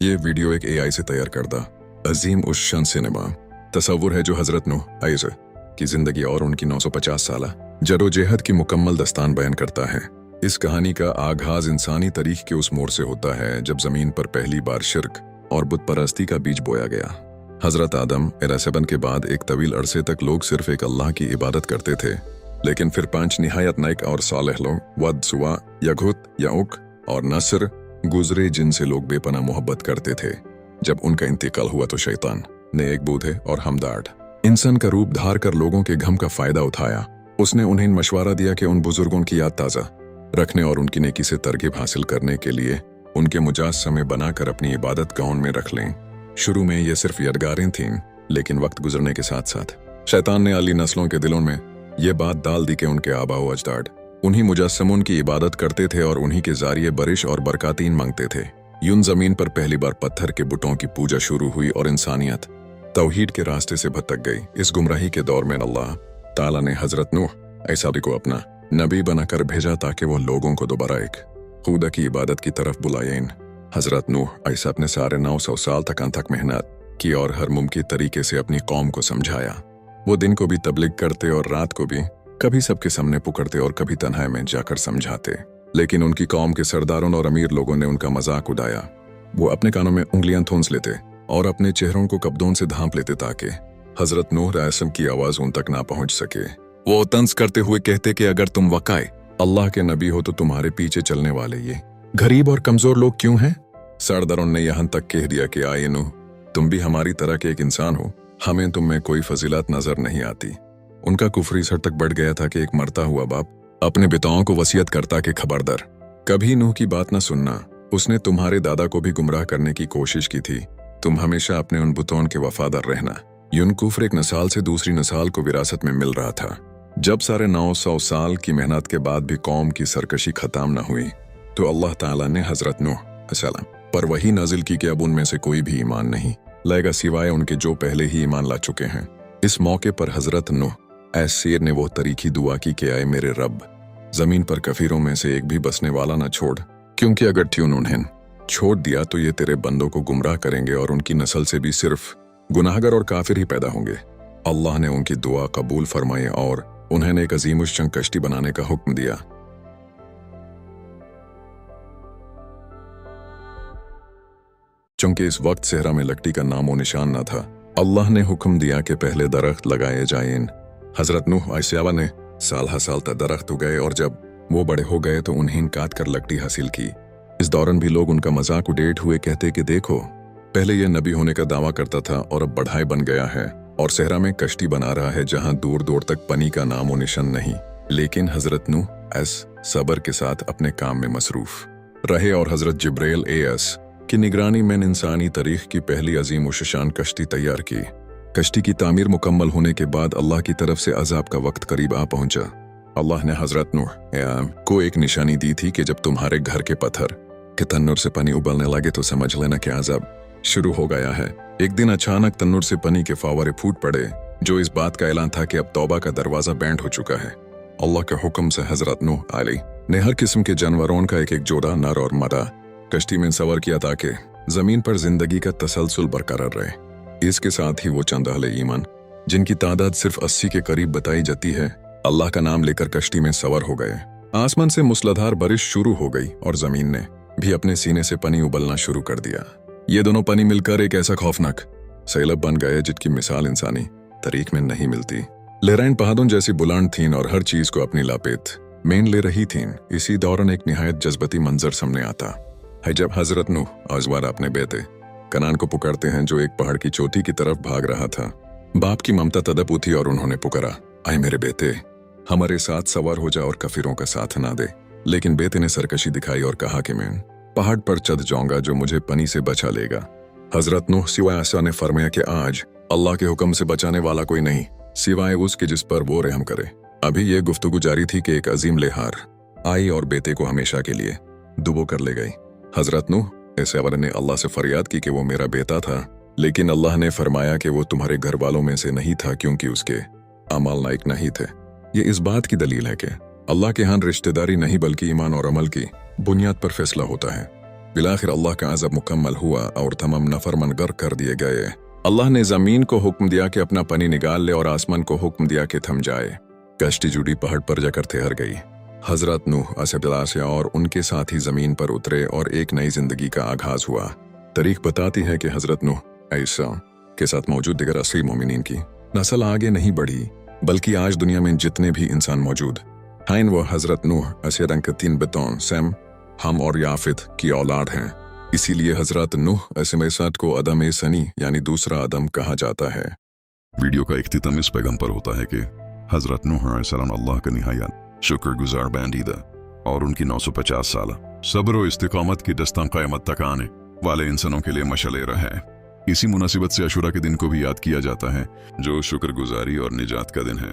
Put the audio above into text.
ये वीडियो एक एआई से तैयार करदा अजीम उशन सिनेमा तस्वुर है जो हजरत नूह आइज़ की जिंदगी और उनकी 950 साला जदोजहद की मुकम्मल दस्तान बयान करता है। इस कहानी का आगाज इंसानी तारीख के उस मोड़ से होता है जब जमीन पर पहली बार शिर्क और बुत परस्ती का बीज बोया गया। हजरत आदम अलैहिस्सलाम के बाद एक तवील अरसे तक लोग सिर्फ एक अल्लाह की इबादत करते थे, लेकिन फिर 5 निहायत नेक और सालेह लोग वद, सुवा, यगुत, यऊक और नसर गुजरे जिनसे लोग बेपनाह मोहब्बत करते थे। जब उनका इंतकाल हुआ तो शैतान ने एक बूढ़े और हमदार्द इंसान का रूप धार कर लोगों के गम का फायदा उठाया। उसने उन्हें मशवरा दिया कि उन बुजुर्गों की याद ताज़ा रखने और उनकी नेकी से तरगीब हासिल करने के लिए उनके मुजास्समे बनाकर अपनी इबादत गाउन में रख लें। शुरू में ये सिर्फ यादगारें थीं, लेकिन वक्त गुजरने के साथ साथ शैतान ने अली नस्लों के दिलों में ये बात डाल दी कि उनके आबा व अजदाद उन्हीं मुजस्समों की इबादत करते थे और उन्हीं के ज़रिए बारिश और बरकातीन मांगते थे। यूं जमीन पर पहली बार पत्थर के बुतों की पूजा शुरू हुई और इंसानियत तौहीद के रास्ते से भटक गई। इस गुमराही के दौर में अल्लाह ताला ने हजरत नूह अलैहिस्सलाम को अपना नबी बनाकर भेजा ताकि वो लोगों को दोबारा एक खुदा की इबादत की तरफ बुलाएं। हजरत नूह अलैहिस्सलाम ने सारे 900 साल तक अनथक मेहनत की और हर मुमकिन तरीके से अपनी कौम को समझाया। वो दिन को भी तबलीग करते और रात को भी, कभी सबके सामने पुकारते और कभी तन्हाई में जाकर समझाते, लेकिन उनकी कौम के सरदारों और अमीर लोगों ने उनका मजाक उड़ाया। वो अपने कानों में उंगलियां ठूंस लेते और अपने चेहरों को कब्दों से ढांप लेते ताकि हजरत नूह अलैहिस्सलाम की आवाज उन तक ना पहुंच सके। वो तंज करते हुए कहते कि अगर तुम वाकई अल्लाह के नबी हो तो तुम्हारे पीछे चलने वाले ये गरीब और कमजोर लोग क्यों हैं? सरदारों ने यहां तक कह दिया कि आए नूह, तुम भी हमारी तरह के एक इंसान हो, हमें तुम में कोई फजीलत नजर नहीं आती। उनका कुफर इस हद तक बढ़ गया था कि एक मरता हुआ बाप अपने बेटाओं को वसीयत करता कि खबरदार कभी नूह की बात न सुनना, उसने तुम्हारे दादा को भी गुमराह करने की कोशिश की थी, तुम हमेशा अपने उन बुतों के वफादार रहना। यूं कुफर एक नस्ल से दूसरी नस्ल को विरासत में मिल रहा था। जब सारे 900 साल की मेहनत के बाद भी कौम की सरकशी खत्म न हुई तो अल्लाह ताला ने हजरत नूह अलैहिस्सलाम पर वही नाजिल की कि अब उनमें से कोई भी ईमान नहीं लाएगा सिवाय उनके जो पहले ही ईमान ला चुके हैं। इस मौके पर हजरत नूह ऐसेर ने वो तरीकी दुआ की कि आए मेरे रब, जमीन पर कफीरों में से एक भी बसने वाला न छोड़, क्योंकि अगर ट्यून उन्हें छोड़ दिया तो ये तेरे बंदों को गुमराह करेंगे और उनकी नस्ल से भी सिर्फ गुनाहगर और काफिर ही पैदा होंगे। अल्लाह ने उनकी दुआ कबूल फरमाई और उन्हें एक अजीमुश्शन कश्ती बनाने का हुक्म दिया। चूंकि इस वक्त सहरा में लकड़ी का नामो निशान न था, अल्लाह ने हुक्म दिया कि पहले दरख्त लगाए जाएं। हजरत नूह अलैहिस्सलाम ने साल हर साल तक दरख्त उगाए और जब वो बड़े हो गए तो उन्हें काट कर लकड़ी हासिल की। इस दौरान भी लोग उनका मजाक उड़ाते हुए कहते कि देखो, पहले ये नबी होने का दावा करता था और अब बढ़ाई बन गया है और सहरा में कश्ती बना रहा है जहां दूर दूर तक पानी का नामो निशान नहीं। लेकिन हजरत नूह सबर के साथ अपने काम में मसरूफ रहे और हजरत जिब्राइल एस की निगरानी में इंसानी तारीख की पहली अजीम व शान कश्ती तैयार की। कश्ती की तामीर मुकम्मल होने के बाद अल्लाह की तरफ से अजाब का वक्त करीब आ पहुंचा। अल्लाह ने हजरत नूह को एक निशानी दी थी कि जब तुम्हारे घर के पत्थर के तन्नूर से पानी उबलने लगे तो समझ लेना कि अजाब शुरू हो गया है। एक दिन अचानक तन्नूर से पानी के फव्वारे फूट पड़े, जो इस बात का ऐलान था कि अब तौबा का दरवाजा बैंड हो चुका है। अल्लाह के हुक्म से हजरत नूह ने हर किस्म के जानवरों का एक एक जोड़ा नर और मादा कश्ती में सवार किया ताकि जमीन पर जिंदगी का तसलसल बरकरार रहे। इसके साथ ही वो चंद अहले ईमान जिनकी तादाद सिर्फ 80 के करीब बताई जाती है, अल्लाह का नाम लेकर कश्ती में सवार हो गए। आसमान से मूसलाधार बारिश शुरू हो गई और जमीन ने भी अपने सीने से पानी उबलना शुरू कर दिया। ये दोनों पानी मिलकर एक ऐसा खौफनाक सैलाब बन गए जिसकी मिसाल इंसानी तारीख में नहीं मिलती। लहराइन पहाड़ों जैसी बुलंद थीं और हर चीज को अपनी लपेट में ले रही थीं। इसी दौरान एक निहायत जज्बाती मंजर सामने आता है जब हजरत नूह अलैहिस्सलाम अपने बेटे कनान को पुकारते हैं जो एक पहाड़ की चोटी की तरफ भाग रहा था। बाप की ममता तड़प उठी और उन्होंने पुकारा, आए मेरे बेटे, हमारे साथ सवार हो जा और कफिरों का साथ ना दे। लेकिन बेटे ने सरकशी दिखाई और कहा कि मैं पहाड़ पर चढ़ जाऊंगा जो मुझे पानी से बचा लेगा। हजरत नूह सिवाय ऐसा ने फरमाया कि आज अल्लाह के हुक्म से बचाने वाला कोई नहीं सिवाय उसके जिस पर वो रहम करे। अभी ये गुफ्तगू जारी थी कि एक अजीम लेहार आई और बेटे को हमेशा के लिए दुबो कर ले गई। हजरत नूह अलैहिस्सलाम ने अल्लाह से फरियाद की कि वो मेरा बेटा था, लेकिन अल्लाह ने फरमाया कि वो तुम्हारे घर वालों में से नहीं था क्योंकि उसके अमाल लायक नहीं थे। ये इस बात की दलील है कि अल्लाह के यहाँ रिश्तेदारी नहीं बल्कि ईमान और अमल की बुनियाद पर फैसला होता है। बिलाखिर अल्लाह का अज़ब मुकम्मल हुआ और तमाम नफरमन गर्क कर दिए गए। अल्लाह ने ज़मीन को हुक्म दिया कि अपना पानी निकाल ले और आसमान को हुक्म दिया कि थम जाए। कश्ती जुड़ी पहाड़ पर जाकर ठहर गई। हजरत नूह अलैहिस्सलाम और उनके साथी ज़मीन पर उतरे और एक नई जिंदगी का आगाज हुआ। तारीख बताती है कि हजरत नूह अलैहिस्सलाम के साथ मौजूद दिगर असली मोमिनीन की नस्ल आगे नहीं बढ़ी, बल्कि आज दुनिया में जितने भी इंसान मौजूद हैं वो हजरत नूह अलैहिस्सलाम बतौन सैम, हम और याफित की औलाद हैं। इसीलिए हजरत नूह अलैहिस्सलाम को अदम सनी यानी दूसरा आदम कहा जाता है। वीडियो का इख्तिताम इस पैगाम पर होता है कि हजरत नूह अलैहिस्सलाम अल्लाह का निहायत शुक्रगुजार बंदीदा और उनकी 950 साल सब्र और इस्तिकामत की दस्तां क़यामत तक आने वाले इंसानों के लिए मशल रहा है। इसी मुनासिबत से अशूरा के दिन को भी याद किया जाता है, जो शुक्रगुजारी और निजात का दिन है।